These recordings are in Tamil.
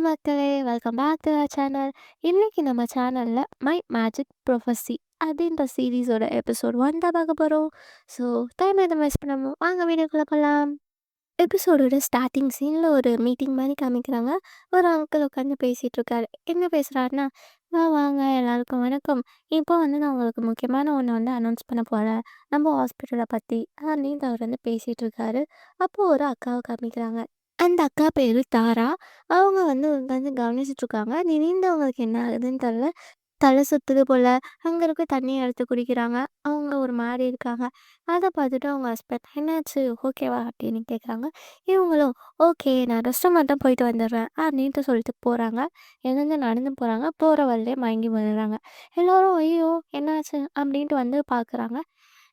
ஹாய் மக்களே! Welcome back to our channel. இன்னைக்கு நம்ம சேனல்ல மை மேஜிக் ப்ரொஃபஸி அப்படின்ற சீரிஸோட எபிசோட் 1 தான் பார்க்க போறோம். ஸோ டைம் எதுவும் வேஸ்ட் பண்ணாம வாங்க வீடியோக்குள்ள போலாம். எபிசோடோட ஸ்டார்ட்டிங் சீன்ல ஒரு மீட்டிங் மாரி காமிக்கிறாங்க. ஒரு அங்கிள் உட்காந்து பேசிட்டு இருக்காரு. என்ன பேசுறாருன்னா, வாங்க எல்லாருக்கும் வணக்கம். இப்போ நான் உங்களுக்கு முக்கியமான ஒண்ணு அனௌன்ஸ் பண்ண போறேன். நம்ம ஹாஸ்பிட்டல பத்தி அப்படின்னு அவர் பேசிட்டு இருக்காரு. அப்போ ஒரு அக்காவ காமிக்கிறாங்க. அந்த அக்கா பேரு தாரா. அவங்க உட்காந்து கவனிச்சுட்டு இருக்காங்க. திடீர்னு அவங்களுக்கு என்ன ஆகுதுன்னு தெரியல. தலை சுத்துது போல. அங்க இருக்க தண்ணிய எடுத்து குடிக்கிறாங்க. அவங்க ஒரு மாரி இருக்காங்க. அத பார்த்துட்டு அவங்க ஹஸ்பண்ட், "என்னாச்சு? ஓகேவா?" அப்படின்னு கேட்குறாங்க. இவங்களும், "ஓகே. நான் ரெஸ்ட் ரூம் மட்டும் போயிட்டு வந்துடுறேன்." அப்படின்ட்டு சொல்லிட்டு போறாங்க. எழுந்து நடந்து போறாங்க. போற வழியிலே மயங்கி விழுறாங்க. எல்லாரும், "ஐயோ! என்னாச்சு?" அப்படின்ட்டு பார்க்குறாங்க.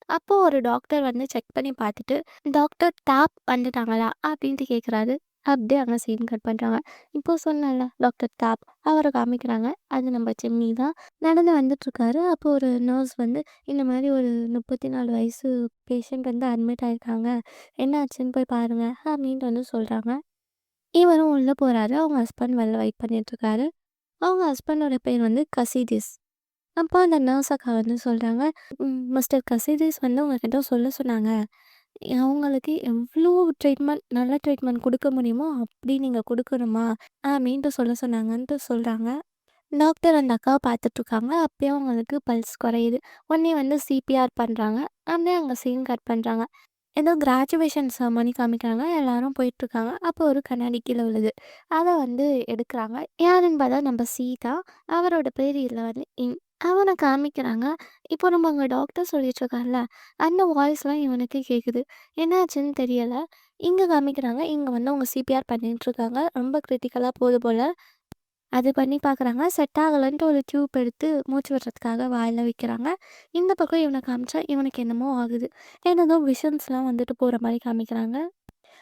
அப்போ ஒரு டாக்டர் செக் பண்ணி பார்த்துட்டு, "டாக்டர் டாப் வந்துட்டாங்களா?" அப்படின்ட்டு கேட்குறாரு. அப்படியே அங்க சீன் கட் பண்றாங்க. இப்போ சொன்னேன்ல டாக்டர் டாப், அவர காமிக்கிறாங்க. அது நம்ம ஜிம்மி தான். நடந்து வந்துட்டுருக்காரு. அப்போ ஒரு நர்ஸ் இந்த மாரி ஒரு 34 வயசு பேஷண்ட் அட்மிட் ஆயிருக்காங்க. என்னாச்சுன்னு போய் பாருங்க அப்படின்ட்டு சொல்றாங்க. இவரும் உள்ள போறாரு. அவங்க ஹஸ்பண்ட் வெளில வெயிட் பண்ணிட்டுருக்காரு. அவங்க ஹஸ்பண்டோட பேர் கசீடிஸ். அப்போ அந்த நர்ஸ் அக்கா சொல்றாங்க, மிஸ்டர் கசீடிஸ் உங்ககிட்ட சொல்ல சொன்னாங்க. அவங்களுக்கு எவ்ளோ ட்ரீட்மெண்ட் நல்ல ட்ரீட்மெண்ட் குடுக்க முடியுமோ, அப்படி நீங்க குடுக்கணுமா? அப்படின்ட்டு சொல்ல சொன்னாங்கன்ட்டு சொல்றாங்க. டாக்டர் அந்த அக்காவ பார்த்துட்ருக்காங்க. அப்பயே அவங்களுக்கு பல்ஸ் குறையுது. உடனே சிபிஆர் பண்றாங்க. அப்படியே அங்க சீன் கட் பண்றாங்க. ஏதோ கிராஜுவேஷன் செரமனி காமிக்கிறாங்க. எல்லாரும் போயிட்டுருக்காங்க. அப்போ ஒரு கண்ணாடி கீழ விழுது. அத எடுக்குறாங்க. யாருன்னு பார்த்தா நம்ம சீதா. அவரோட பேரு இதுல இன். அவன காமிக்கிறாங்க. இப்போ நம்ம அங்க டாக்டர் சொல்லிட்டுருக்கார்ல, அந்த வாய்ஸ்லாம் இவனுக்கு கேட்குது. என்னாச்சுன்னு தெரியல. இங்க காமிக்கிறாங்க. இங்க அவங்க சிபிஆர் பண்ணிட்டுருக்காங்க. ரொம்ப கிரிட்டிக்கலா போது போல. அது பண்ணி பார்க்குறாங்க. செட் ஆகலன்ட்டு ஒரு டியூப் எடுத்து மூச்சு விடுறதுக்காக வாயில வைக்கிறாங்க. இந்த பக்கம் இவன காமிச்சா, இவனுக்கு என்னமோ ஆகுது. ஏதேதோ விஷன்ஸ்லாம் போற மாரி காமிக்கிறாங்க.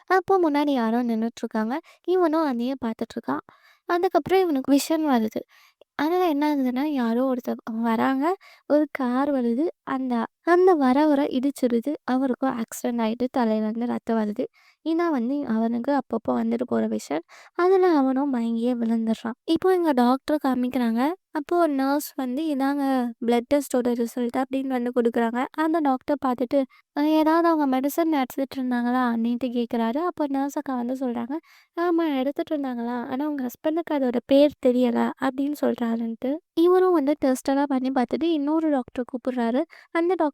அப்போ முன்னாடி யாரோ நின்னுட்ருக்காங்க. இவனும் அதையே பார்த்துட்ருக்கான். அதுக்கப்புறம் இவனுக்கு விஷன் வருது. அதில என்ன ஆகுதுன்னா, யாரோ ஒருத்தர் வராங்க. ஒரு கார் வருது. அந்த அந்த வரவர இடிச்சிருது. அவருக்கும் ஆக்சிடென்ட் ஆயிட்டு தலையிலேருந்து ரத்தம் வருது. ஏன்னா அவனுக்கு அப்பப்போ வந்துட்டு போற விஷன். அதில அவனும் மயங்கியே விழுந்துடுறான். இப்போ எங்க டாக்டர காமிக்கிறாங்க. அப்போ ஒரு நர்ஸ் இதாங்க பிளட் டெஸ்ட்டோட ரிசல்ட் அப்படின்னு குடுக்குறாங்க. அந்த டாக்டர் பார்த்துட்டு, ஏதாவது அவங்க மெடிசன் எடுத்துட்டு இருந்தாங்களா?" அப்படின்ட்டு கேட்குறாரு. அப்போ நர்ஸ் அக்கா சொல்றாங்க, "ஆமா எடுத்துட்டு இருந்தாங்களா? ஆனா உங்க ஹஸ்பண்டுக்கு அதோட பேர் தெரியல." அப்படின்னு சொல்றாருன்ட்டு. இவரும் டெஸ்ட்டெல்லாம் பண்ணி பார்த்துட்டு இன்னொரு டாக்டர கூப்பிடுறாரு. அந்த டாக்டரும்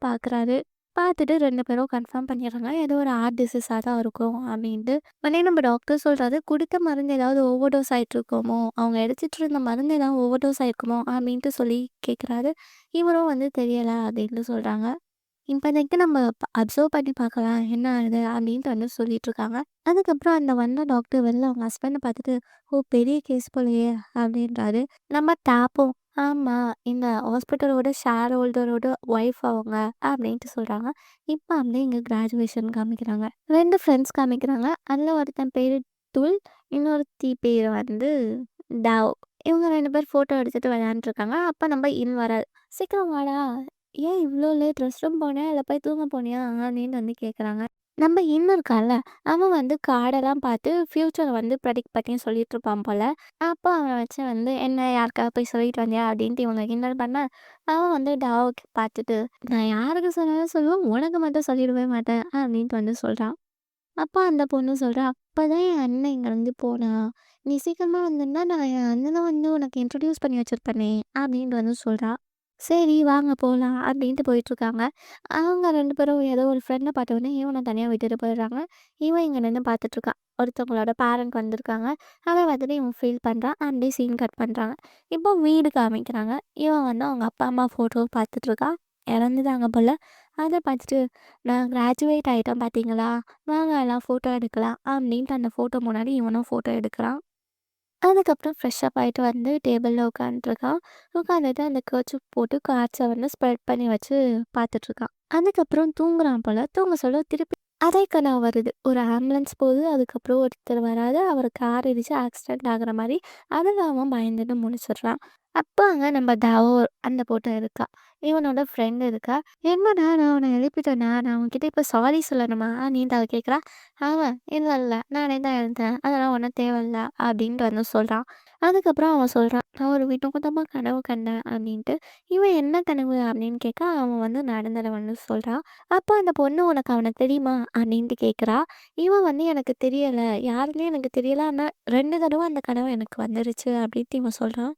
பார்க்குறாரு. பார்த்துட்டு 2 பேரும் கன்ஃபார்ம் பண்ணிடுறாங்க. ஏதோ ஒரு ஹார்ட் டிசீஸா தான் இருக்கும் அப்படின்ட்டு. உடனே நம்ம டாக்டர் சொல்றாரு, "குடுத்த மருந்து ஏதாவது ஓவர்டோஸ் ஆயிட்டுருக்குமோ? அவங்க எடுத்துட்டு இருந்த மருந்து ஏதாவது ஓவர்டோஸ் ஆயிருக்குமோ?" அப்படின்ட்டு சொல்லி கேட்குறாரு. இவரும் தெரியல அப்படின்ட்டு சொல்றாங்க. இப்போதைக்கு நம்ம அப்சர்வ் பண்ணி பார்க்கலாம். என்ன ஆகுது அப்படின்ட்டு சொல்லிட்டுருக்காங்க. அதுக்கப்புறம் அந்த டாக்டர் வெளில அவங்க ஹஸ்பண்ட பார்த்துட்டு, "ஓ! பெரிய கேஸ் போலயே" அப்படின்றாரு. நம்ம டாப்பும், "ஆமா, இந்த ஹாஸ்பிட்டலோட ஷேர் ஹோல்டரோட ஒய்ஃப் அவங்க" அப்படின்ட்டு சொல்றாங்க. இப்போ அப்படியே இங்க கிராஜுவேஷன் காமிக்கிறாங்க. 2 ஃப்ரெண்ட்ஸ் காமிக்கிறாங்க. அதில ஒருத்தன் பேரு துல், இன்னொருத்தி பேரு டாவ். இவங்க 2 பேர் ஃபோட்டோ எடுத்துட்டு விளையாண்டுருக்காங்க. அப்ப நம்ம இன் வராரு. "சீக்கிரம் வாடா! ஏன் இவ்ளோ லேட்? ரெஸ்ட் ரூம் போனியா? இல்ல போய் தூங்க போனியா?" அப்படின்னு கேட்குறாங்க. நம்ம இன்னும் இருக்கான்ல, அவன் கார்டெல்லாம் பார்த்து ஃப்யூச்சர ப்ரெடிக்ட் பண்ணி சொல்லிட்டுருப்பான் போல. அப்போ அவன வச்சு "என்ன யாருக்காவது போய் சொல்லிட்டு வந்தியா?" அப்படின்ட்டு இவங்க கிண்டல் பண்ண, அவன் டாவுக்கு பார்த்துட்டு, "நான் யாருக்கு சொன்னாலும் சொல்லுவேன், உனக்கு மட்டும் சொல்லிடவே மாட்டேன்" அப்படின்ட்டு சொல்றான். அப்ப அந்த பொண்ணு சொல்றா, "அப்பதான் என் அண்ணன் இங்கேருந்து போனான். நீ சீக்கிரமா வந்திருந்தா நான் என் அண்ணன உனக்கு இன்ட்ரோடியூஸ் பண்ணி வச்சிருப்பேனே" அப்படின்ட்டு சொல்றா. "சரி வாங்க போலாம்" அப்படின்ட்டு போயிட்டுருக்காங்க. அவங்க 2 பேரும் ஏதோ ஒரு ஃப்ரெண்ட பார்த்தோனே இவன தனியா விட்டுட்டு போயிடுறாங்க. இவன் இங்க நின்னு பார்த்துட்டுருக்கான். ஒருத்தவங்களோட பேரண்ட் வந்திருக்காங்க. அத பார்த்துட்டு இவன் ஃபீல் பண்றான். அப்படியே சீன் கட் பண்றாங்க. இப்போ வீடு காமிக்கிறாங்க. இவன் அவங்க அப்பா, அம்மா ஃபோட்டோ பார்த்துட்டுருக்கான். இறந்துட்டாங்க போல. அத பார்த்துட்டு, "நான் கிராஜுவேட் ஆயிட்டேன் பார்த்தீங்களா? வாங்க எல்லாம் ஃபோட்டோ எடுக்கலாம்" அப்படின்ட்டு அந்த ஃபோட்டோ முன்னாடி இவனும் ஃபோட்டோ எடுக்குறான். அதுக்கப்புறம் ஃப்ரெஷ் அப் ஆயிட்டு டேபிள்ல உட்காந்துட்டுருக்கான். உட்காந்துட்டு அந்த கர்ச்சீப் போட்டு கார்ட்ஸ ஸ்ப்ரெட் பண்ணி வச்சு பார்த்துட்ருக்கான். அதுக்கப்புறம் தூங்குறான் போல. தூங்க சொல்ல திருப்பி அதே கனவு வருது. ஒரு ஆம்புலன்ஸ் போகுது. அதுக்கப்புறம் ஒருத்தர் வராரு. அவரு கார் இடிச்சு ஆக்சிடென்ட் ஆகுற மாரி. அதுல அவன் பயந்துட்டு முழிச்சிடுறான். அப்ப அங்க நம்ம தாவோ அந்த பொண்ணு இருக்கா. இவனோட ஃப்ரெண்ட் இருக்கா. "என்னடா நான் உன்ன எழுப்பிட்டேனா? நான் உன்கிட்ட இப்ப சாரி சொல்லணுமா?" அப்படின்ட்டு அவ கேட்குறா. அவன், "இல்ல, இல்ல. நானே தான் எழுந்தேன். அதெல்லாம் ஒண்ணும் தேவையில்ல." அப்படின்ட்டு வந்து சொல்றான். அதுக்கப்புறம் அவன் சொல்றான், "நான் ஒரு வினோதமா கனவு கண்டேன்." அப்படின்ட்டு. இவன் என்ன கனவு அப்படின்னு கேட்க, அவன் வந்து நடந்தத வந்து சொல்றான். அப்ப அந்த பொண்ணு, "உனக்கு அவன தெரியுமா?" அப்படின்ட்டு கேட்குறா. இவன் வந்து, "எனக்கு தெரியல. யாருன்னே எனக்கு தெரியல. ஆனா 2 தடவ அந்த கனவு எனக்கு வந்துருச்சு." அப்படின்ட்டு இவன் சொல்றான்.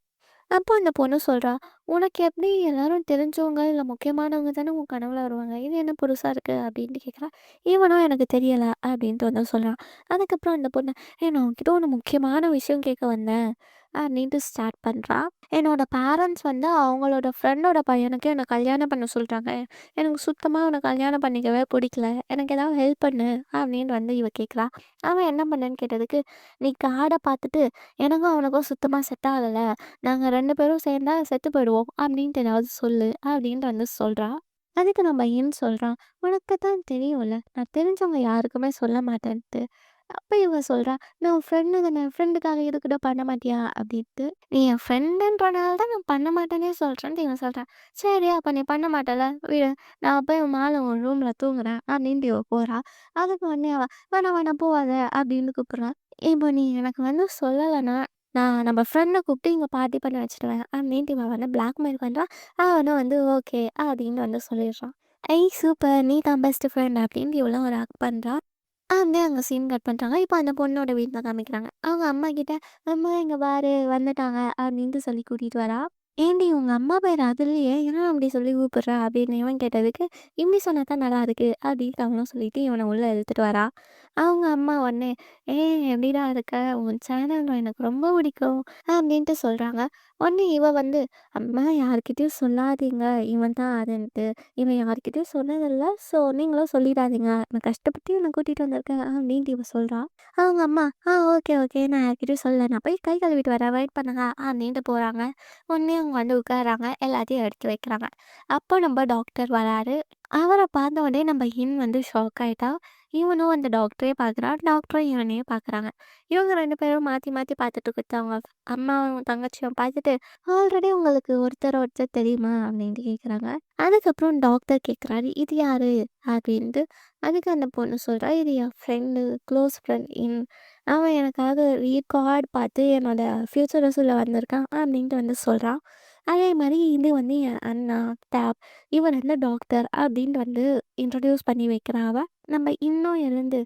அப்போ அந்த பொண்ணு சொல்றா, "உனக்கு எப்படி எல்லாரும் தெரிஞ்சவங்க, இல்ல முக்கியமானவங்க தானே உன் கனவுல வருவாங்க. இது என்ன புதுசா இருக்கு?" அப்படின்ட்டு கேட்குறா. இவனும், "எனக்கு தெரியல." அப்படின்ட்டு வந்து சொல்றான். அதுக்கப்புறம் அந்த பொண்ணு, நான் உன்கிட்ட ஒண்ணு முக்கியமான விஷயம் கேட்க வந்தேன்." அப்படின்ட்டு ஸ்டார்ட் பண்றா. "என்னோட பேரண்ட்ஸ் வந்து அவங்களோட ஃப்ரெண்டோட பையனுக்கு என்ன கல்யாணம் பண்ண சொல்றாங்க. எனக்கு சுத்தமா அவன கல்யாணம் பண்ணிக்கவே புடிக்கல. எனக்கு ஏதாவது ஹெல்ப் பண்ணு." அப்படின்னு வந்து இவ கேட்குறா. அவன் என்ன பண்ணேன்னு கேட்டதுக்கு, "நீ கார்ட பார்த்துட்டு எனக்கும் அவனுக்கும் சுத்தமா செட் ஆகல. நாங்க 2 பேரும் சேர்ந்தா செத்து போயிடுவோம். அப்படின்ட்டு ஏதாவது சொல்லு." அப்படின்ட்டு வந்து சொல்றா. அதுக்கு நம்ம ஏன்னு சொல்றான், "உனக்கு தான் தெரியும்ல, நான் தெரிஞ்சவங்க யாருக்குமே சொல்ல மாட்டேன்ட்டு." அப்ப இவ சொல்றா, "நான் உன் ஃப்ரெண்டு தானே, ஃப்ரெண்டுக்காக இது கூட பண்ண மாட்டியா?" அப்படின்ட்டு. "நீ என் ஃப்ரெண்டுன்றனால தான் நான் பண்ண மாட்டேன்னே சொல்றேன்ட்டு" இவன் சொல்றான். "சரி அப்ப நீ பண்ண மாட்டல்ல, விடு. நான் போய் மேல உன் ரூம்ல தூங்குறேன்." அப்படின்ட்டு இவ போறா. அதுக்கு உடனே அவ, "வேணாம் வேணாம் போவாத." அப்படின்னு கூப்பிடுறா. இப்போ நீ எனக்கு வந்து சொல்லலன்னா, நான் நம்ம ஃப்ரெண்ட கூப்பிட்டு இங்க பார்ட்டி பண்ண வச்சுருவேன். அப்படின்ட்டு இவன் வந்து பிளாக்மெயில் பண்றான். அவனும் வந்து ஓகே அப்படின்னு வந்து சொல்லிடுறான். ஐ சூப்பர்! நீ தான் பெஸ்ட் ஃப்ரெண்ட் அப்படின்ட்டு இவளும் ஒரு ஆக்ட் பண்றா. அப்படியே அங்க சீன் கட் பண்றாங்க. இப்போ அந்த பொண்ணோட வீட்ல காமிக்கிறாங்க. அவங்க அம்மா கிட்ட, "அம்மா இங்க பாரு வந்துட்டாங்க" அப்படின்ட்டு சொல்லி கூட்டிட்டு வரா. "ஏன்டி உங்க அம்மா பேர் அதுலயே ஏன் அப்படி சொல்லி கூப்பிடுற?" அப்படின்னு இவன் கேட்டதுக்கு, "இப்படி சொன்னா தான் நல்லா இருக்கு" அப்படின்ட்டு அவளும் சொல்லிட்டு இவன உள்ள இழுத்துட்டு வரா. அவங்க அம்மா உடனே, "ஏய் எப்படிடா இருக்க? உன் சேனல் எனக்கு ரொம்ப பிடிக்கும்" அப்படின்ட்டு சொல்றாங்க. உடனே இவ வந்து, "அம்மா யார்கிட்டயும் சொல்லாதீங்க இவன் தான் அதுன்ட்டு. இவன் யார்கிட்டயும் சொன்னதில்ல. ஸோ நீங்களும் சொல்லிடாதீங்க. நான் கஷ்டப்பட்டு இவன கூட்டிட்டு வந்திருக்கேன்" அப்படின்ட்டு இவ சொல்றா. அவங்க அம்மா, ஓகே, ஓகே. நான் யார்கிட்டயும் சொல்லல. நான் போய் கை கழுவிட்டு வரேன். வெயிட் பண்ணுங்க" அப்படின்ட்டு போறாங்க. உடனே அவங்க வந்து உட்கார்றாங்க. எல்லாத்தையும் எடுத்து வைக்கிறாங்க. அப்போ நம்ம டாக்டர் வராரு. அவர பார்த்த உடனே நம்ம ஹின் வந்து ஷாக் ஆயிட்டா. இவனும் அந்த டாக்டரே பார்க்குறான். டாக்டரும் இவனையே பார்க்குறாங்க. இவங்க 2 பேரும் மாத்தி மாத்தி பார்த்துட்டு இருக்கிறது அவங்க அம்மாவும், தங்கச்சியும் பார்த்துட்டு, "ஆல்ரெடி உங்களுக்கு ஒருத்தர் ஒருத்தர் தெரியுமா?" அப்படின்ட்டு கேட்குறாங்க. அதுக்கப்புறம் டாக்டர் கேட்குறாரு, "இது யாரு?" அப்படின்ட்டு. அதுக்கு அந்த பொண்ணு சொல்றா, "இது என் ஃப்ரெண்டு, க்ளோஸ் ஃப்ரெண்ட் இன். அவன் எனக்காக கார்ட் பார்த்து என்னோட ஃப்யூச்சர சொல்ல வந்திருக்கான்" அப்படின்ட்டு வந்து சொல்றா. அதே மாரி இது வந்து என் அண்ணா, டேப் இவர் வந்து டாக்டர் அப்டின்ட்டு வந்து இன்ட்ரோடியூஸ் பண்ணி வைக்கிறா அவ. நம்ம இன்னும் எழுந்து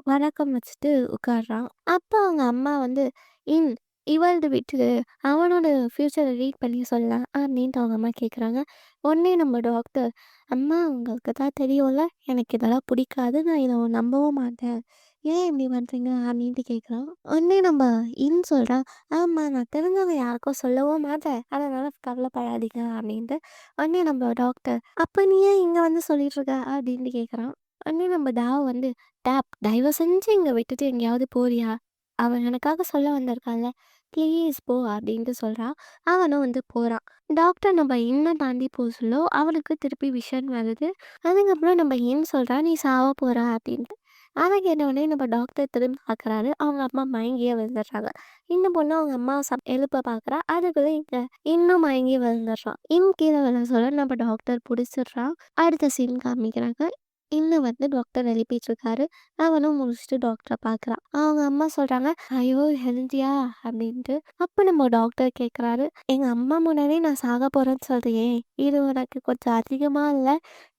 வணக்கம் வச்சுட்டு உட்கார்றான். அப்ப அவங்க அம்மா வந்து, "இன் இவள்து விட்டுடு. அவனோட ஃப்யூச்சர ரீட் பண்ணி சொல்லலாம்" அப்டின்ட்டு அவங்க அம்மா கேட்குறாங்க. உடனே நம்ம டாக்டர், "அம்மா உங்களுக்கு தான் தெரியும்ல, எனக்கு இதெல்லாம் பிடிக்காது. நான் இத நம்பவும் மாட்டேன். ஏன் இப்படி பண்றீங்க?" அப்டின்ட்டு கேட்குறான். உடனே நம்ம இன் சொல்றா, "ஆமா நான் தெரிஞ்சவங்க யாருக்கும் சொல்லவும் மாட்டேன். அதனால கவலைப்படாதீங்க" அப்டின்ட்டு. உடனே நம்ம டாக்டர், "அப்ப நீ ஏன் இங்க வந்து சொல்லிட்டு இருக்க?" அப்டின்ட்டு கேட்குறான். உடனே நம்ம தாவ் வந்து, "டேப் தயவு செஞ்சு இங்க விட்டுட்டு எங்கேயாவது போறியா? அவன் எனக்காக சொல்ல வந்திருக்கான்ல. ப்ளீஸ் போ" அப்டின்ட்டு சொல்றா. அவனும் வந்து போறான். டாக்டர் நம்ம இன்னும் தாண்டி போ சொல்ல, அவனுக்கு திருப்பி விஷன் வருது. அதுக்கப்புறம் நம்ம ஏன் சொல்றா, "நீ சாவ போற" அப்டின்ட்டு. அத கேட்ட உடனே நம்ம டாக்டர் திரும்பி பார்க்குறாரு. அவங்க அம்மா மயங்கியே விழுந்துடுறாங்க. இந்த பொண்ணு அவங்க அம்மாவ எழுப்ப பார்க்குறா. அதுக்குள்ள இங்க இன்னும் மயங்கி விழுந்துடுறா. கீழ விழ சொல்ல நம்ம டாக்டர் புடிச்சிடுறா. அடுத்த சீன் காமிக்கிறாங்க. இன்னும் வந்து டாக்டர் எழுப்பிட்டு இருக்காரு. அவனும் முடிச்சுட்டு டாக்டர பார்க்குறான். அவங்க அம்மா சொல்றாங்க, "ஐயோ! எழுந்தியா?" அப்படின்ட்டு. அப்ப நம்ம டாக்டர் கேட்குறாரு, "எங்க அம்மா முன்னாடியே நான் சாக போறேன்னு சொல்றியே! இது உனக்கு கொஞ்சம் அதிகமா இல்ல?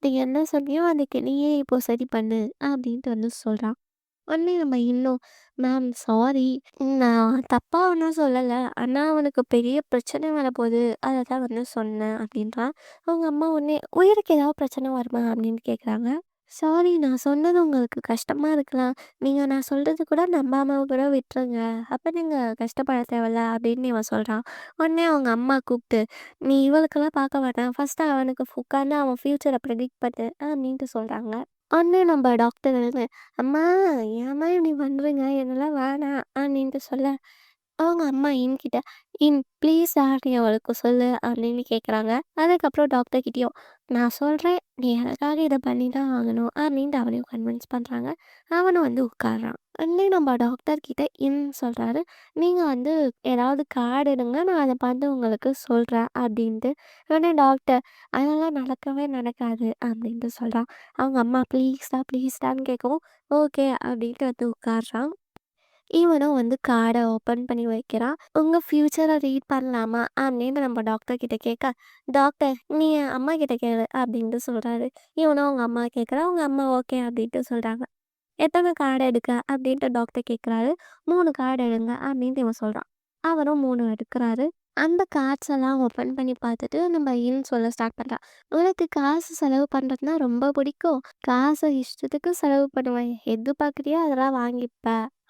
நீ என்ன சொன்னியோ அதுக்கு நீயே இப்போ சரி பண்ணு" அப்படின்ட்டு வந்து சொல்றான். உடனே நம்ம இன்னும், "மேம் சாரி. நான் தப்பா ஒண்ணும் சொல்லல. ஆனா அவனுக்கு பெரிய பிரச்சனை வரப்போது. அத தான் வந்து சொன்னேன்" அப்படின்றான். அவங்க அம்மா உடனே, "உயிருக்கு ஏதாவது பிரச்சனை வருமா?" அப்படின்னு கேட்குறாங்க. "சாரி நான் சொன்னது உங்களுக்கு கஷ்டமா இருக்கலாம். நீங்க நான் சொல்றது கூட நம்பாம கூட விட்டுருங்க. அப்ப நீங்க கஷ்டப்பட தேவையில்ல" அப்படின்னு இவன் சொல்றான். உடனே அவங்க அம்மா கூப்பிட்டு, "நீ இவளுக்கெல்லாம் பார்க்க வேண்டாம். ஃபர்ஸ்ட்டு அவனுக்கு உட்காந்து அவன் ஃப்யூச்சர ப்ரெடிக்ட் பண்ணு" அப்படின்ட்டு சொல்றாங்க. உடனே நம்ம டாக்டர் எழுந்து, "அம்மா ஏம்மா இப்படி பண்றீங்க? இதெல்லாம் வேணாம்" அப்படின்ட்டு சொல்ல, அவங்க அம்மா என்கிட்ட, ப்ளீஸ்டா நீ அவளுக்கு சொல்லு" அப்படின்னு கேட்குறாங்க. அதுக்கப்புறம் டாக்டர் கிட்டயும், "நான் சொல்றேன், நீ எனக்காக இத பண்ணி தான் ஆகணும்" அப்படின்ட்டு அவனையும் கன்வின்ஸ் பண்றாங்க. அவனும் வந்து உட்கார்றான். உடனே நம்ம டாக்டர் கிட்ட சொல்றாரு, "நீங்க வந்து ஏதாவது கார்டு எடுங்க, நான் அத பார்த்து உங்களுக்கு சொல்றேன்" அப்படின்ட்டு. உடனே டாக்டர், "அதெல்லாம் நடக்கவே நடக்காது" அப்படின்ட்டு சொல்றான். அவங்க அம்மா ப்ளீஸ்டா ப்ளீஸ்டான்னு கேட்கவும், ஓகே அப்படின்ட்டு வந்து உட்கார்றான். இவனும் வந்து கார்ட ஓப்பன் பண்ணி வைக்கிறான். "உங்க ஃப்யூச்சர ரீட் பண்ணலாமா?" அப்படின்னு நம்ம டாக்டர் கிட்ட கேட்க, "டாக்டர் நீ என் அம்மா கிட்ட கேளு" அப்படின்ட்டு சொல்றாரு. இவனும் அவங்க அம்மா கேட்குறான். அவங்க அம்மா ஓகே அப்படின்ட்டு சொல்றாங்க. "எத்தன கார்டு எடுக்க?" அப்படின்ட்டு டாக்டர் கேட்குறாரு. "3 கார்டு எடுங்க" அப்படின்ட்டு இவன் சொல்றான். அவரும் 3 எடுக்குறாரு. அந்த கார்ட்ஸ் எல்லாம் ஓப்பன் பண்ணி பார்த்துட்டு நம்ம சொல்ல ஸ்டார்ட் பண்றான். "உனக்கு காசு செலவு பண்றதுனா ரொம்ப பிடிக்கும். காச இஷ்டத்துக்கு செலவு பண்ணுவ. எது பார்க்குறியோ அதெல்லாம் வாங்கிப்ப.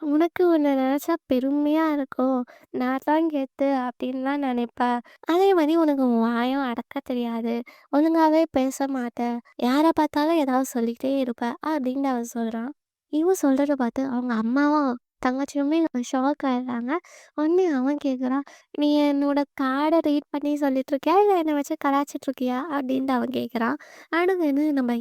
உனக்கு உன்ன நெனச்சா பெருமையா இருக்கும். நான் தான் கெத்து அப்டின்லாம் நெனைப்ப. அதே மாரி உனக்கு உன் வாயும் அடக்க தெரியாது. ஒழுங்காவே பேச மாட்ட. யார பார்த்தாலும் ஏதாவது சொல்லிட்டே இருப்ப" அப்டின்னு அவன் சொல்றான். இவன் சொல்றத பார்த்து அவங்க அம்மாவும், தங்கச்சியுமே ஷாக் ஆயிடுறாங்க. உடனே அவன் கேட்குறான், "நீ என்னோட கார்ட ரீட் பண்ணி சொல்லிட்டுருக்கியா? இல்ல என்ன வச்சு கலாய்ச்சிட்டுருக்கியா?" அப்டின்ட்டு அவன் கேட்குறான். அடுத்தது நம்ம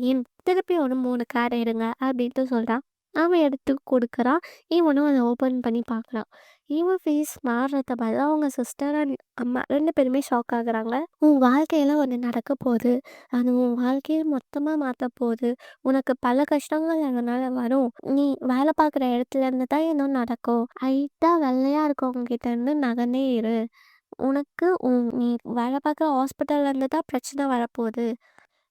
திருப்பி ஒரு 3 கார்ட எடுங்க அப்டின்ட்டு சொல்றான். அவன் எடுத்து குடுக்குறான். இவனும் அத ஓப்பன் பண்ணி பார்க்குறான். இவன் ஃபேஸ் மாறுறத பார்த்து அவங்க சிஸ்டர் அண்ட் அம்மா 2 பேருமே ஷாக் ஆகுறாங்க. "உன் வாழ்க்கையில ஒண்ணு நடக்க போது. அது உன் வாழ்க்கைய மொத்தமா மாத்தப் போது. உனக்கு பல கஷ்டங்கள் அதனால வரும். நீ வேலை பார்க்குற இடத்துல இருந்து தான் இன்னும் நடக்கும். ஹைட்டா வெள்ளையா இருக்கவங்க கிட்ட இருந்து நகர்ந்தே இரு. உனக்கு நீ வேலை பார்க்குற ஹாஸ்பிட்டல்ல இருந்து தான் பிரச்சனை வரப்போது.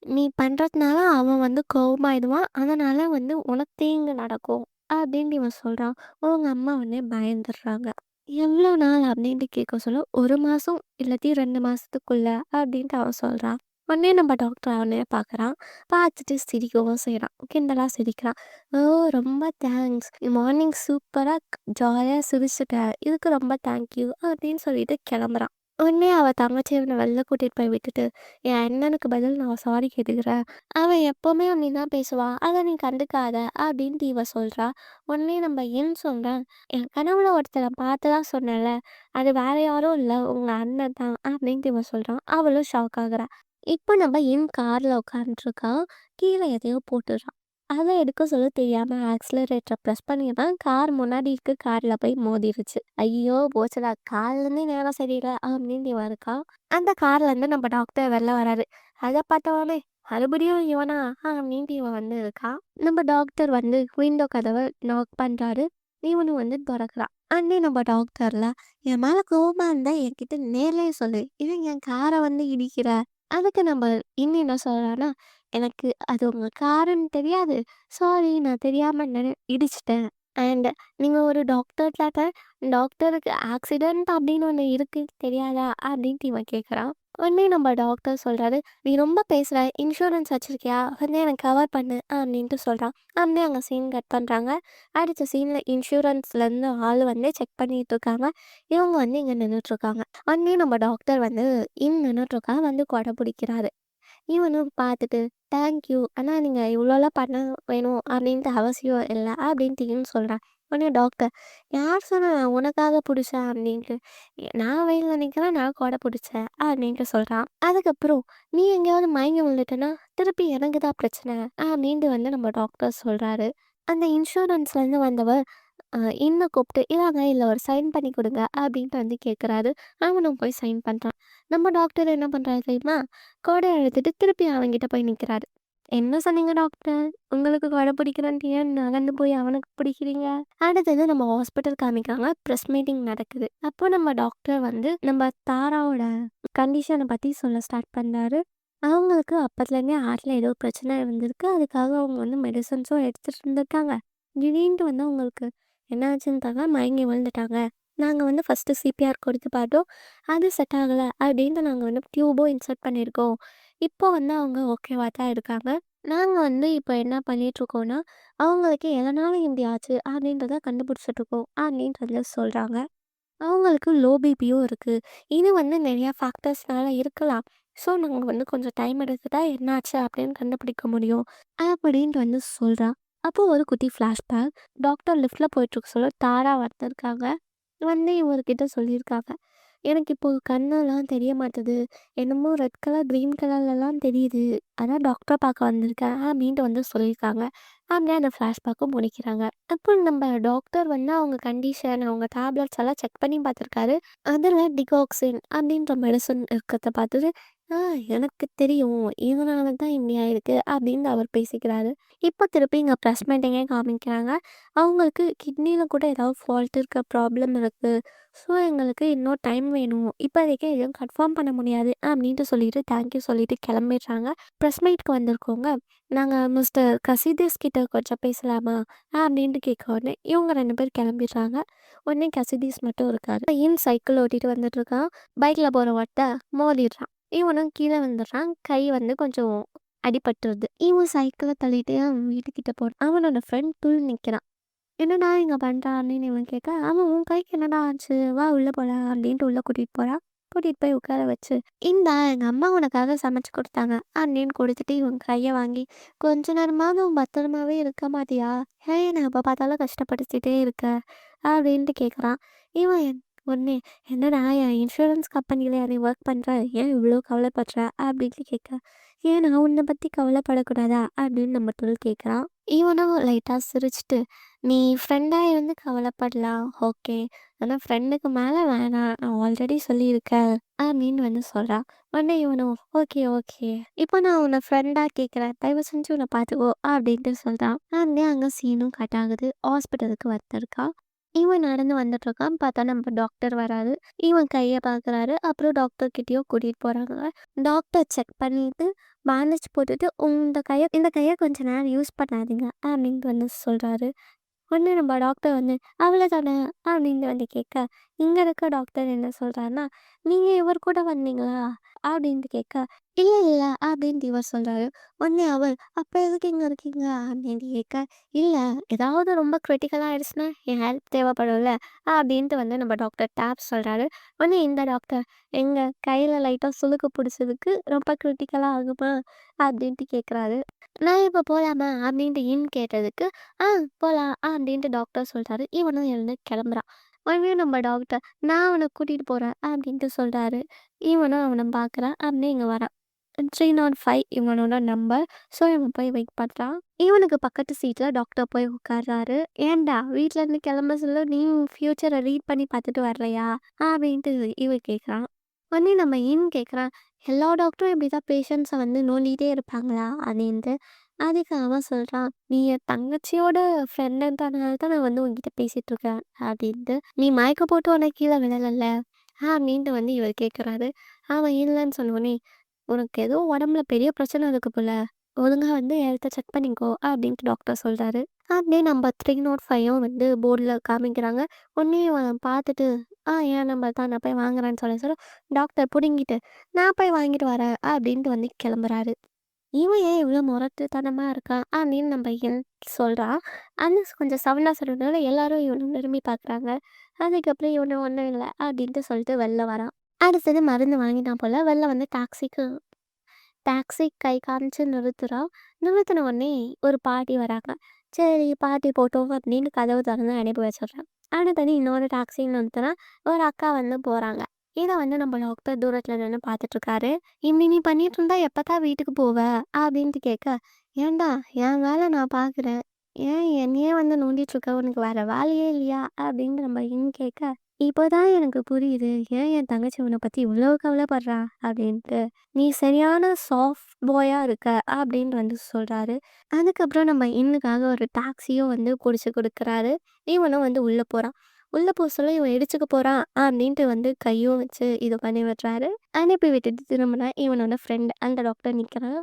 நீ பண்றதுனால அவன் வந்து கோவமாயிடுவான். அதனால வந்து உனக்கு தீங்கு நடக்கும்" அப்படின்னு இவன் சொல்றான். அவங்க அம்மா உடனே பயந்துடுறாங்க. "எவ்வளோ நாள்?" அப்படின்ட்டு கேட்க சொல்ல, "1 மாசம் இல்லாட்டி 2 மாசத்துக்குள்ள" அப்படின்ட்டு அவன் சொல்றான். உடனே நம்ம டாக்டர் அவனையே பார்க்குறான். பார்த்துட்டு சிரிக்கவும் செய்றான். கிண்டலா சிரிக்கிறான். "ஓ! ரொம்ப தேங்க்ஸ். மார்னிங் சூப்பரா ஜாலியா சிரிச்சுட்ட. இதுக்கு ரொம்ப தேங்க் யூ" அப்படின்னு சொல்லிட்டு கிளம்புறான். உடனே அவ தங்கச்சி இவன வெளில கூட்டிட்டு போய் விட்டுட்டு, "என் அண்ணனுக்கு பதில் நான் சாரி கேட்டுக்கிறேன். அவன் எப்பவுமே அப்படிதான் பேசுவான். அத நீ கண்டுக்காத" அப்படின்ட்டு இவ சொல்றா. உடனே நம்ம சொல்றான், "என் கனவுல ஒருத்தர பார்த்ததா சொன்னேன்ல, அது வேற யாரும் இல்ல, உங்க அண்ணன் தான்" அப்படின்ட்டு இவன் சொல்றான். அவளும் ஷாக் ஆகுறா. இப்போ நம்ம கார்ல உட்காந்துட்டுருக்கான். கீழ எதையோ போட்டுடுறான். அத எடுக்க சொல்ல தெரியாம ஆக்ஸலரேட்டர ப்ரெஸ் பண்ணிடுறான். கார் முன்னாடி இருக்க கார்ல போய் மோதிருச்சு. ஐயோ! போச்சுடா! கால்லருந்தே நேரம் சரியில்ல அப்படின்னு இவன் இருக்கான். அந்த கார்லேருந்து நம்ம டாக்டர் வெளில வராரு. அத பார்த்தவொடனே, "மறுபடியும் இவனா?" அப்படின்ட்டு இவன் வந்து இருக்கான். நம்ம டாக்டர் வந்து விண்டோ கதவ நாக் பண்றாரு. இவனும் வந்து தொறக்குறான். உடனே நம்ம டாக்டர்ல, "என் மேல கோவமா இருந்தா என்கிட்ட நேர்லயே சொல்லு. ஏன் என் கார வந்து இடிக்கிற?" அதுக்கு நம்ம என்ன சொல்றான்னா, "எனக்கு அது உங்க காருன்னு தெரியாது. சாரி நான் தெரியாம இடிச்சுட்டேன். அண்ட் நீங்க ஒரு டாக்டர் தான. டாக்டருக்கு ஆக்சிடென்ட் அப்படின்னு ஒண்ணு இருக்கு தெரியாதா?" அப்படின்ட்டு இவன் கேட்குறான். உடனே நம்ம டாக்டர் சொல்றாரு, "நீ ரொம்ப பேசுற. இன்சூரன்ஸ் வச்சிருக்கியா? வந்து எனக்கு கவர் பண்ணு" அப்படின்ட்டு சொல்றான். அப்படியே அங்க சீன் கட் பண்றாங்க. அடுத்த சீன்ல இன்சூரன்ஸ்லேருந்து ஆள் வந்து செக் பண்ணிட்டு இருக்காங்க. இவங்க வந்து இங்க நின்னுட்டுருக்காங்க. உடனே நம்ம டாக்டர் வந்து நின்னுட்டுருக்கா. வந்து கொடை பிடிக்கிறாரு. இவனும் பார்த்துட்டு, "தேங்க் யூ. ஆனா நீங்க இவ்வளோலாம் பண்ண வேணும் அப்படின்ட்டு அவசியம் இல்ல" அப்படின்ட்டு சொல்றான். உடனே டாக்டர், "யார் சொன்னா நான் உனக்காக புடிச்சேன்" அப்படின்ட்டு. நான் வெயில்ல நிக்கிறேன், நான் கொடை புடிச்சேன்" அப்படின்ட்டு சொல்றான். அதுக்கப்புறம், "நீ எங்கேயாவது மயங்கி விழுந்துட்டன்னா, திருப்பி எனக்கு தான் பிரச்சனை" அப்படின்ட்டு வந்து நம்ம டாக்டர் சொல்றாரு. அந்த இன்சூரன்ஸ்லேருந்து வந்தவர் கூப்பிட்டு, "இந்தாங்க இதுல ஒரு சைன் பண்ணி குடுங்க" அப்படின்ட்டு வந்து கேட்குறாரு. அவனும் போய் சைன் பண்றான். நம்ம டாக்டர் என்ன பண்றாரு தெரியுமா? கொடைய எடுத்துட்டு திருப்பி அவன்கிட்ட போய் நிக்கிறாரு. "என்ன சொன்னீங்க டாக்டர்? உங்களுக்கு கொடை பிடிக்கிறேன்ட்டு ஏன் நகர்ந்து போய் அவனுக்கு பிடிக்கிறீங்க?" அடுத்தது நம்ம ஹாஸ்பிட்டல் காமிக்கிறாங்க. பிரஸ் மீட்டிங் நடக்குது. அப்போ நம்ம டாக்டர் வந்து நம்ம தாராவோட கண்டிஷன பத்தி சொல்ல ஸ்டார்ட் பண்றாரு. அவங்களுக்கு அப்பத்துலேருந்தே ஹார்ட்ல ஏதோ பிரச்சனை இருந்திருக்கு. அதுக்காக அவங்க வந்து மெடிசின்ஸும் எடுத்துட்டு இருந்திருக்காங்க. திடீர்ன்ட்டு வந்து அவங்களுக்கு என்ன ஆச்சுன்னு தெரியல, மயங்கி விழுந்துட்டாங்க. நாங்க வந்து ஃபர்ஸ்ட்டு சிபிஆர் கொடுத்து பார்த்தோம். அது செட் ஆகல. அப்படின்ட்டு நாங்க வந்து டியூபும் இன்சர்ட் பண்ணியிருக்கோம். இப்போ வந்து அவங்க ஓகேவா தான் இருக்காங்க. நாங்க வந்து இப்போ என்ன பண்ணிட்டுருக்கோம்னா, அவங்களுக்கு எதனால இப்படி ஆச்சு அப்படின்றத கண்டுபிடிச்சிட்டுருக்கோம் அப்படின்றத சொல்றாங்க. அவங்களுக்கு லோ பிபியும் இருக்கு. இது வந்து நெறையா ஃபேக்டர்ஸ்னால இருக்கலாம். ஸோ நாங்க வந்து கொஞ்சம் டைம் எடுத்து தான் என்னாச்சு அப்படின்னு கண்டுபிடிக்க முடியும். அப்படின்ட்டு வந்து சொல்றா. அப்போ ஒரு குட்டி ஃப்ளாஷ்பேக். டாக்டர் லிஃப்ட்ல போயிட்டுருக்க சொல்ல தாரா வந்திருக்காங்க. இவர்கிட்ட சொல்லியிருக்காங்க. எனக்கு இப்போ கண்ணெல்லாம் தெரிய மாட்டுது. என்னமோ ரெட் கலர், கிரீன் கலர்லலாம் தெரியுது. அதான் டாக்டர பார்க்க வந்திருக்கேன் அப்படின்ட்டு சொல்லியிருக்காங்க. அப்படியே அந்த ஃப்ளாஷ்பேக்கும் முடிக்கிறாங்க. அப்போ நம்ம டாக்டர் அவங்க கண்டிஷன், அவங்க டேப்லெட்ஸ் எல்லாம் செக் பண்ணி பார்த்துருக்காரு. அதில டிகாக்சின் அப்படின்ற மெடிசன் இருக்கிறத பார்த்துட்டு, "ஆ எனக்கு தெரியும். இதனால தான் இப்படி ஆயிருக்கு" அப்படின்னு அவர் பேசிக்கிறாரு. இப்போ திருப்பி இங்க ப்ரெஸ் மீட்டிங்கே காமிக்கிறாங்க. அவங்களுக்கு கிட்னில கூட ஏதாவது ஃபால்ட் இருக்க ப்ராப்ளம் இருக்கு. ஸோ எங்களுக்கு இன்னும் டைம் வேணும். இப்போதைக்கு எதுவும் கன்ஃபார்ம் பண்ண முடியாது அப்படின்ட்டு சொல்லிட்டு தேங்க்யூ சொல்லிட்டு கிளம்பிடுறாங்க. ப்ரெஸ் மீட்க்கு வந்திருக்கோங்க. நாங்கள் மிஸ்டர் கசிதேஸ் கிட்ட கொஞ்சம் பேசலாமா? அப்படின்ட்டு கேட்க உடனே இவங்க 2 பேர் கிளம்பிடுறாங்க. உடனே கசிதீஸ் மட்டும் இருக்காரு. சைக்கிள் ஓட்டிட்டு வந்துட்டுருக்கான். பைக்கில் போகிற மோதிடுறான். இவனும் கீழே வந்துடுறான். கை கொஞ்சம் அடிபட்டுருது. இவன் சைக்கிள தள்ளிட்டு அவன் வீட்டுக்கிட்ட போறான். அவனோட ஃப்ரெண்ட் நிக்கிறான். "என்னடா இங்க பண்ற?" அப்படின்னு இவன் கேட்க, அவன் "உன் கைக்கு என்னடா ஆச்சு? வா உள்ள போலாம்" அப்படின்ட்டு உள்ள கூட்டிட்டு போறான். கூட்டிட்டு போய் உட்கார வச்சு, "இந்தா எங்க அம்மா உனக்காக சமைச்சு குடுத்தாங்க" அப்படின்னு குடுத்துட்டு இவன் கைய வாங்கி, "கொஞ்ச நேரமாவது உன் பத்திரமாவே இருக்க மாட்டியா? ஏன் என்ன எப்ப பார்த்தாலும் கஷ்டப்படுத்திட்டே இருக்க?" அப்படின்ட்டு கேட்குறான். இவன் உடனே, "என்னடா என் இன்சூரன்ஸ் கம்பெனில நீ ஒர்க் பண்ற, ஏன் இவ்வளோ கவலைப்படுற?" அப்படின்னு கேட்க, "ஏன் நான் உன்னை பத்தி கவலைப்படக்கூடாதா?" அப்படின்னு நம்ம கேட்குறான். இவனும் லைட்டா சிரிச்சுட்டு, "நீ ஃப்ரெண்டா இருந்து கவலைப்படலாம், ஓகே. ஆனா ஃப்ரெண்டுக்கு மேல வேணாம். நான் ஆல்ரெடி சொல்லியிருக்கேன்" அப்படின்னு சொல்றான். உடனே இவனும், "ஓகே, ஓகே. இப்போ நான் உன்னை ஃப்ரெண்டா கேட்குறேன். தயவு செஞ்சு உன்னை பார்த்துக்கோ" அப்படின்ட்டு சொல்றான். அப்படியே அங்கே சீனும் கட் ஆகுது. ஹாஸ்பிட்டலுக்கு வந்திருக்கான். இவன் நடந்து வந்துட்டுருக்கான். பார்த்தா நம்ம டாக்டர் வராரு. இவன் கைய பார்க்குறாரு. அப்புறம் டாக்டர் கிட்டயும் கூட்டிட்டு போறாங்க. டாக்டர் செக் பண்ணிட்டு, பேண்டேஜ் போட்டுட்டு, இந்த கைய கொஞ்ச நேரம் யூஸ் பண்ணாதீங்க" அப்படின்ட்டு சொல்றாரு. உடனே நம்ம டாக்டர் "அவ்வளோதானே" அப்படின்னு கேட்க, இங்க இருக்க டாக்டர் என்ன சொல்றாருன்னா, "நீங்க இவர் கூட வந்தீங்களா?" அப்படின்ட்டு கேட்க, "இல்ல, இல்ல" அப்படின்ட்டு இவர் சொல்றாரு. உடனே அவள், "அப்ப எதுக்கு இங்க இருக்கீங்க?" அப்படின்ட்டு கேட்க, "இல்ல, ஏதாவது ரொம்ப கிரிட்டிக்கலா ஆயிடுச்சுன்னா என் ஹெல்ப் தேவைப்படும்ல" அப்படின்ட்டு நம்ம டாக்டர் டேப் சொல்றாரு. உடனே இந்த டாக்டர், "எங்க கையில லைட்டா சுளுக்கு பிடிச்சதுக்கு ரொம்ப கிரிட்டிக்கலா ஆகுமா?" அப்படின்ட்டு கேட்குறாரு. "நான் இப்போ போலாமா?" அப்படின்ட்டு கேட்டதுக்கு, "ஆ போலாம்" அப்படின்ட்டு டாக்டர் சொல்றாரு. இவனும் எழுந்து கிளம்புறான். உடனே நம்ம டாக்டர், "நான் அவனை கூட்டிட்டு போறேன்" அப்படின்ட்டு சொல்றாரு. இவனும் அவன பார்க்குறான். அப்படியே இங்க வரான். 305 இவனோட நம்பர். ஸோ இவன் போய் வெயிட் பண்றான். இவனுக்கு பக்கத்து சீட்ல டாக்டர் போய் உட்கார்றாரு. "ஏன்டா வீட்லேருந்து கிளம்ப சொல்ல நீ ஃப்யூச்சரை ரீட் பண்ணி பார்த்துட்டு வரலையா?" அப்படின்ட்டு இவன் கேட்குறான். உடனே நம்ம கேட்குறான், "எல்லா டாக்டரும் இப்படி தான் பேஷண்ட்ஸை நோண்டிகிட்டே இருப்பாங்களா?" அப்படின்ட்டு. அதுக்கு அவன் சொல்றான், "நீ என் தங்கச்சியோட ஃப்ரெண்டுன்றனால தான் நான் உன்கிட்ட பேசிட்டு இருக்கேன்" அப்படின்ட்டு. "நீ மயக்கம் போட்டு உனக்கு கீழே விழலல்ல" அப்படின்ட்டு இவர் கேட்குறாரு. அவன் இல்லைன்னு சொன்னோடனே, "உனக்கு ஏதோ உடம்புல பெரிய பிரச்சனை இருக்கு போல. ஒழுங்கா ஹெல்த்தை செக் பண்ணிக்கோ" அப்படின்ட்டு டாக்டர் சொல்றாரு. அப்படியே நம்ம 305ம் போர்டில் காமிக்கிறாங்க. உடனே அவன் பார்த்துட்டு, என் நம்பர் தான் நான் போய் வாங்குறேன்னு சொல்ல டாக்டர் பிடுங்கிட்டு, "நான் போய் வாங்கிட்டு வரேன்" அப்படின்ட்டு கிளம்புறாரு. இவன் ஏன் இவ்வளோ முரட்டுத்தனமா இருக்கான் அப்படின்னு நம்ம சொல்றா. கொஞ்சம் சவுண்டா சொல்றதுனால எல்லாரும் இவனை விரும்பி பார்க்குறாங்க. அதுக்கப்புறம் இவனை ஒன்றும் இல்லை அப்படின்ட்டு சொல்லிட்டு வெளில வரான். அடுத்தது மருந்து வாங்கிட்டான் போல. வெளில டாக்ஸி கை காமிச்சு நிறுத்துறான். நிறுத்தின உடனே ஒரு பாட்டி வராங்க. சரி பாட்டி போட்டோம் அப்படின்னு கதவு திறந்து அனுப்பி வச்சிடுறேன். அடுத்தது இன்னொரு டாக்ஸி நிறுத்தினா ஒரு அக்கா போகிறாங்க. இதை நம்ம டாக்டர் தூரத்தில் நின்று பார்த்துட்ருக்காரு. இப்படி நீ பண்ணிட்டு இருந்தா எப்போதான் வீட்டுக்கு போவ அப்படின்ட்டு கேட்க, ஏன்டா என் வேலை நான் பார்க்குறேன், ஏன் என்னையே நோண்டிட்டு இருக்க, உனக்கு வேற வேலையே இல்லையா அப்படின்னு நம்ம கேட்க, இப்போதான் எனக்கு புரியுது ஏன் என் தங்கச்சி உன்னை பற்றி இவ்வளோ கவலைப்படுறா அப்படின்ட்டு. நீ சரியான சாஃப்ட் பாயா இருக்க அப்படின்னு சொல்றாரு. அதுக்கப்புறம் நம்ம இன்னுக்காக ஒரு டாக்ஸியும் பிடிச்சி கொடுக்குறாரு. இவனும் உள்ளே போகிறான். உள்ளே போக சொல்ல இவன் இடிச்சுக்க போகிறான் அப்படின்ட்டு கையும் வச்சு இது பண்ணி விட்டுறாரு. அனுப்பி விட்டுட்டு திரும்பினா இவனோட ஃப்ரெண்ட் அந்த டாக்டர் நிற்கிறான்.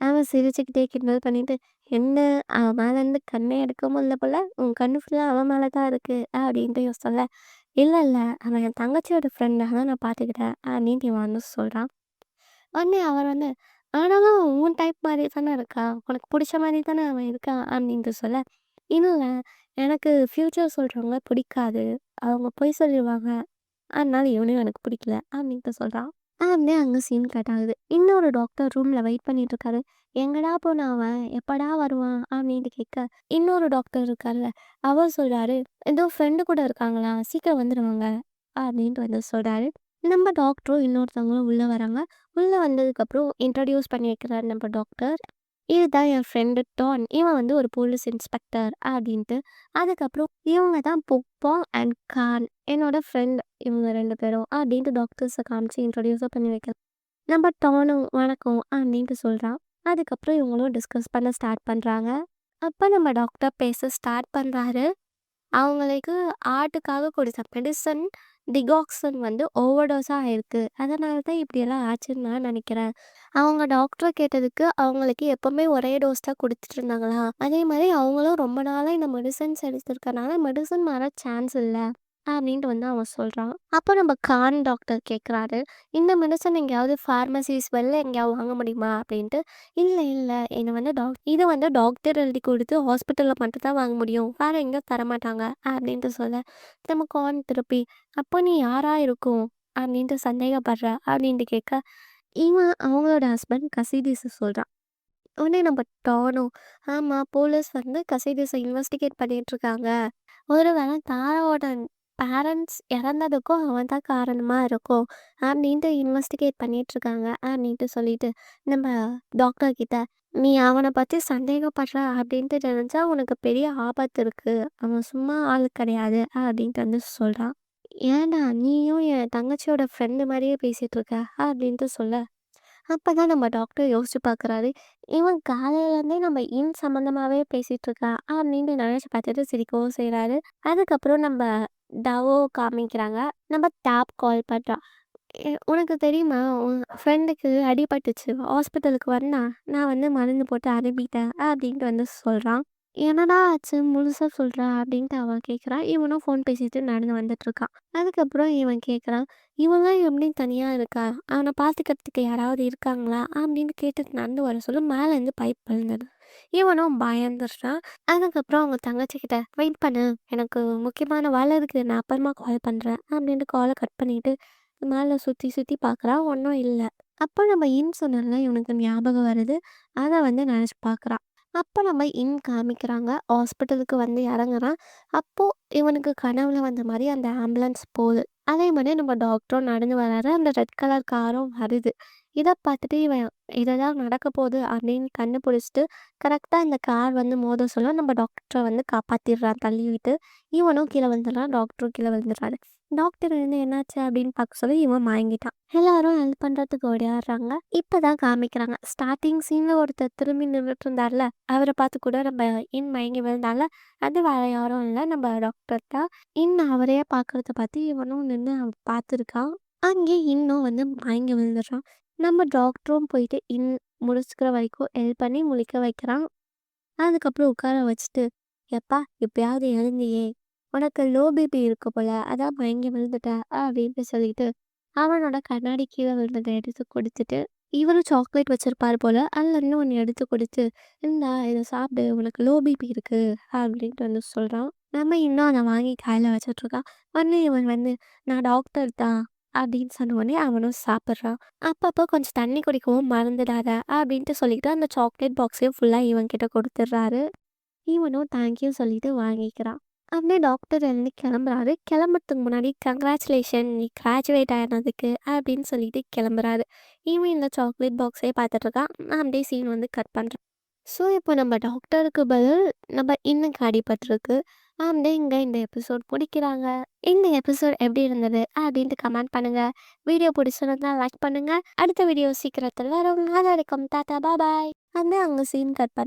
அவன் சிரிச்சுக்கிட்டே கிண்டல் பண்ணிட்டு, "என்ன அவன் மேலேருந்து கண்ணே எடுக்க முடியல போல, உன் கண்ணு ஃபுல்லா அவன் மேல தான் இருக்கு" அப்படின்ட்டு இவன் சொல்ல, "இல்ல, இல்ல அவன் என் தங்கச்சியோட ஃப்ரெண்ட் அதான் நான் பார்த்துக்கிட்டேன்" அப்படின்ட்டு இவன் சொல்றான். உடனே அவர் "ஆனாலும் உன் டைப் மாரி தானே இருக்கா, உனக்கு பிடிச்ச மாரி தானே அவன் இருக்கான்" அப்படின்ட்டு சொல்ல, "இல்ல எனக்கு ஃப்யூச்சர் சொல்றவங்கள பிடிக்காது. அவங்க பொய் சொல்லிருவாங்க. அதனால இவனையும் எனக்கு பிடிக்கல" அப்படின்ட்டு சொல்றான். அப்படியே அங்க சீன் கட் ஆகுது. இன்னொரு டாக்டர் ரூம்ல வெயிட் பண்ணிட்டு இருக்காரு. "எங்கடா போனான் அவன்? எப்படா வருவான்?" அப்படின்ட்டு கேட்க, இன்னொரு டாக்டர் இருக்கார்ல, அவர் சொல்றாரு, "ஏதோ ஃப்ரெண்டு கூட இருக்காங்களாம். சீக்கிரம் வந்துருவாங்க." அப்படின்ட்டு வந்து சொல்றாரு. நம்ம டாக்டரும் இன்னொருத்தவங்களும் உள்ள வராங்க. உள்ள வந்ததுக்கப்புறம் இன்ட்ரடியூஸ் பண்ணி வைக்கிறாரு நம்ம டாக்டர். "இதுதான் என் ஃப்ரெண்டு டான். இவன் வந்து ஒரு போலீஸ் இன்ஸ்பெக்டர்." அப்படின்ட்டு. அதுக்கப்புறம் "இவங்க தான் புக்பாங் அண்ட் கான். என்னோட ஃப்ரெண்ட் இவங்க 2 பேரும்." அப்படின்ட்டு டாக்டர்ஸ காமிச்சு இன்ட்ரோடியூஸும் பண்ணி வைக்கிறார். நம்ம டானும் "வணக்கம்" அப்படின்ட்டு சொல்றான். அதுக்கப்புறம் இவங்களும் டிஸ்கஸ் பண்ண ஸ்டார்ட் பண்றாங்க. அப்ப நம்ம டாக்டர் பேச ஸ்டார்ட் பண்றாரு. அவங்களுக்கு ஹார்ட்டுக்காக குடுத்த மெடிசன் டிகாக்ஸின் வந்து ஓவர்டோஸா ஆயிருக்கு. அதனால தான் இப்படியெல்லாம் ஆச்சுன்னு நான் நெனைக்கிறேன். அவங்க டாக்டர் கேட்டதுக்கு அவங்களுக்கு எப்பவுமே ஒரே டோஸ் தான் குடுத்துட்டு இருந்தாங்களாம். அதே மாரி அவங்களும் ரொம்ப நாளா இந்த மெடிசின்ஸ் எடுத்துருக்கனால மெடிசின் மாற சான்ஸ் இல்ல. அப்படின்ட்டு வந்து அவன் சொல்றான். அப்போ நம்ம கான் டாக்டர் கேட்குறாரு, "இந்த மெடிசன் எங்கேயாவது ஃபார்மசிஸ் வெளில எங்கேயாவது வாங்க முடியுமா?" அப்படின்ட்டு. "இல்ல, இல்ல. இது வந்து டாக்டர் எழுதி குடுத்து ஹாஸ்பிட்டல்ல மட்டும் தான் வாங்க முடியும். வேற எங்கேயும் தரமாட்டாங்க." அப்படின்ட்டு சொல்ல, நம்ம கான் திருப்பி, "அப்போ நீ யாரா இருக்கும்?" அப்படின்ட்டு சந்தேகப்படுற அப்படின்ட்டு கேட்க, இவன் அவங்களோட ஹஸ்பண்ட் கசிடிஸ சொல்றான். உடனே நம்ம டானும், "ஆமா, போலீஸ் வந்து கசிடிஸ இன்வெஸ்டிகேட் பண்ணிட்டுருக்காங்க. ஒருவேளை தாராவோட பேரண்ட்ஸ் இறந்ததுக்கும் அவன் தான் காரணமா இருக்கும். அப்படின்ட்டு இன்வெஸ்டிகேட் பண்ணிட்டுருக்காங்க." அப்படின்ட்டு சொல்லிட்டு, நம்ம டாக்டர் கிட்ட, "நீ அவன பத்தி சந்தேகப்படுற அப்படின்ட்டு தெரிஞ்சா உனக்கு பெரிய ஆபத்து இருக்கு. அவன் சும்மா ஆள் கிடையாது." அப்படின்ட்டு வந்து சொல்றான். "ஏன்டா நீயும் என் தங்கச்சியோட ஃப்ரெண்டு மாரியே பேசிட்டு இருக்க?" அப்படின்ட்டு சொல்ல, அப்பதான் நம்ம டாக்டர் யோசிச்சு பார்க்குறாரு. இவன் காலையிலேருந்தே நம்ம சம்மந்தமாவே பேசிட்டு இருக்கான் அப்படின்னு நினச்சு பார்த்துட்டு சிரிக்கவும் செய்றாரு. அதுக்கப்புறம் நம்ம டவோ காமிக்கிறாங்க. நம்ம டேப் கால் பண்றான். "உனக்கு தெரியுமா? உன் ஃப்ரெண்டுக்கு அடிபட்டுச்சு. ஹாஸ்பிட்டலுக்கு வந்தான். நான் வந்து மருந்து போட்டு அனுப்பிட்டேன்." அப்படின்ட்டு வந்து சொல்றான். "என்னடா ஆச்சு? முழுசா சொல்றா?" அப்படின்ட்டு அவன் கேட்குறான். இவனும் ஃபோன் பேசிட்டு நடந்து வந்துட்டுருக்கான். அதுக்கப்புறம் இவன் கேட்குறான், "இவன்லாம் எப்படி தனியா இருக்கா? அவன பார்த்துக்கிறதுக்கு யாராவது இருக்காங்களா?" அப்படின்னு கேட்டுட்டு நடந்து வர சொல்ல மேலேருந்து பைப் விழுந்தது. இவனும் பயந்துடுறான். அதுக்கப்புறம் அவங்க தங்கச்சிக்கிட்ட, "வெயிட் பண்ணு. எனக்கு முக்கியமான வேலை இருக்கு. நான் அப்புறமா கால் பண்றேன்." அப்படின்ட்டு கால கட் பண்ணிட்டு மேல சுத்தி சுத்தி பார்க்குறான். ஒண்ணும் இல்ல. அப்போ நம்ம சொன்னோம்ல இவனுக்கு ஞாபகம் வருது. அத வந்து நெனச்சு பார்க்குறான். அப்ப நம்ம காமிக்கிறாங்க. ஹாஸ்பிட்டலுக்கு வந்து இறங்குறான். அப்போ இவனுக்கு கனவுல வந்த மாரி அந்த ஆம்புலன்ஸ் போகுது. அதே மாரி நம்ம டாக்டரும் நடந்து வராரு. அந்த ரெட் கலர் காரும் வருது. இத பார்த்துட்டு இவன் இதுதான் நடக்க போகுது அப்படின்னு கண்டுபிடிச்சுட்டு, கரெக்ட்டா இந்த கார் வந்து மோத சொல்ல நம்ம டாக்டர வந்து காப்பாத்திடுறான் தள்ளி விட்டு. இவனும் கீழ விழுந்துடுறான். டாக்டரும் கீழ விழுந்துடுறாரு. டாக்டர் வந்து என்னாச்சு அப்படின்னு பார்க்க சொல்ல இவன் மயங்கிட்டான். எல்லாரும் ஹெல்ப் பண்றதுக்கு ஓடியாடுறாங்க. இப்பதான் காமிக்கிறாங்க. ஸ்டார்ட்டிங் சீன்ல ஒருத்தர் திரும்பி நின்னுட்டு இருந்தார்ல, அவர பார்த்து கூட நம்ம மயங்கி விழுந்தான்ல, அது வேற யாரும் இல்ல. நம்ம டாக்டர் தான். அவரையே பார்க்கறத பார்த்து இவனும் நின்னு பார்த்துருக்கான். அங்கே இன்னும் வந்து மயங்கி விழுந்துடுறான். நம்ம டாக்டரும் போயிட்டு முழிச்சுக்கிற வரைக்கும் ஹெல்ப் பண்ணி முழிக்க வைக்கிறான். அதுக்கப்புறம் உட்கார வச்சுட்டு, "எப்பா எப்பயாவது எழுந்தியே. உனக்கு லோ பிபி இருக்கு போல. அதான் மயங்கி விழுந்துட்ட." அப்படின்ட்டு சொல்லிட்டு, அவனோட கண்ணாடி கீழ விழுந்தத எடுத்து குடுத்துட்டு, இவரும் சாக்லேட் வச்சிருப்பாரு போல. அதுலருந்து ஒண்ணு எடுத்து குடுத்து, "இந்தா இத சாப்பிடு. உனக்கு லோ பிபி இருக்கு." அப்படின்ட்டு வந்து சொல்றான். நம்ம இன்னும் அத வாங்கி கையில வச்சுட்டுருக்கான். உடனே இவன் வந்து, "நான் டாக்டர் தான்." அப்படின்னு சொன்ன உடனே அவனும் சாப்பிடுறான். அப்பப்போ கொஞ்சம் தண்ணி குடிக்கவும் மறந்துடாத அப்படின்ட்டு சொல்லிட்டு அந்த சாக்லேட் பாக்ஸையும் ஃபுல்லா இவன்கிட்ட குடுத்துடுறாரு. இவனும் தேங்க்யூ சொல்லிட்டு வாங்கிக்கிறான். அப்படியே டாக்டர் எழுந்து கிளம்புறாரு. கிளம்புறதுக்கு முன்னாடி கங்க்ராச்சுலேஷன் நீ கிராஜுவேட் ஆனதுக்கு அப்படின்னு சொல்லிட்டு கிளம்புறாரு. இவன் இந்த சாக்லேட் பாக்ஸே பார்த்துட்டு இருக்கான். நான் அப்படியே சீன் வந்து கட் பண்ணுறேன். ஸோ இப்போ நம்ம டாக்டருக்கு பதில் நம்ம இன்னுக்கு அடிபட்டிருக்கு. அப்படியே இங்கே இந்த எபிசோட் முடிக்கிறாங்க. இந்த எபிசோட் எப்படி இருந்தது அப்படின்ட்டு கமெண்ட் பண்ணுங்க. வீடியோ பிடிச்சிருந்தா லைக் பண்ணுங்க. அடுத்த வீடியோ சீக்கிரத்தில் வரும். அது வரைக்கும் டாட்டா பாய். வந்து அங்கே சீன் கட் பண்ண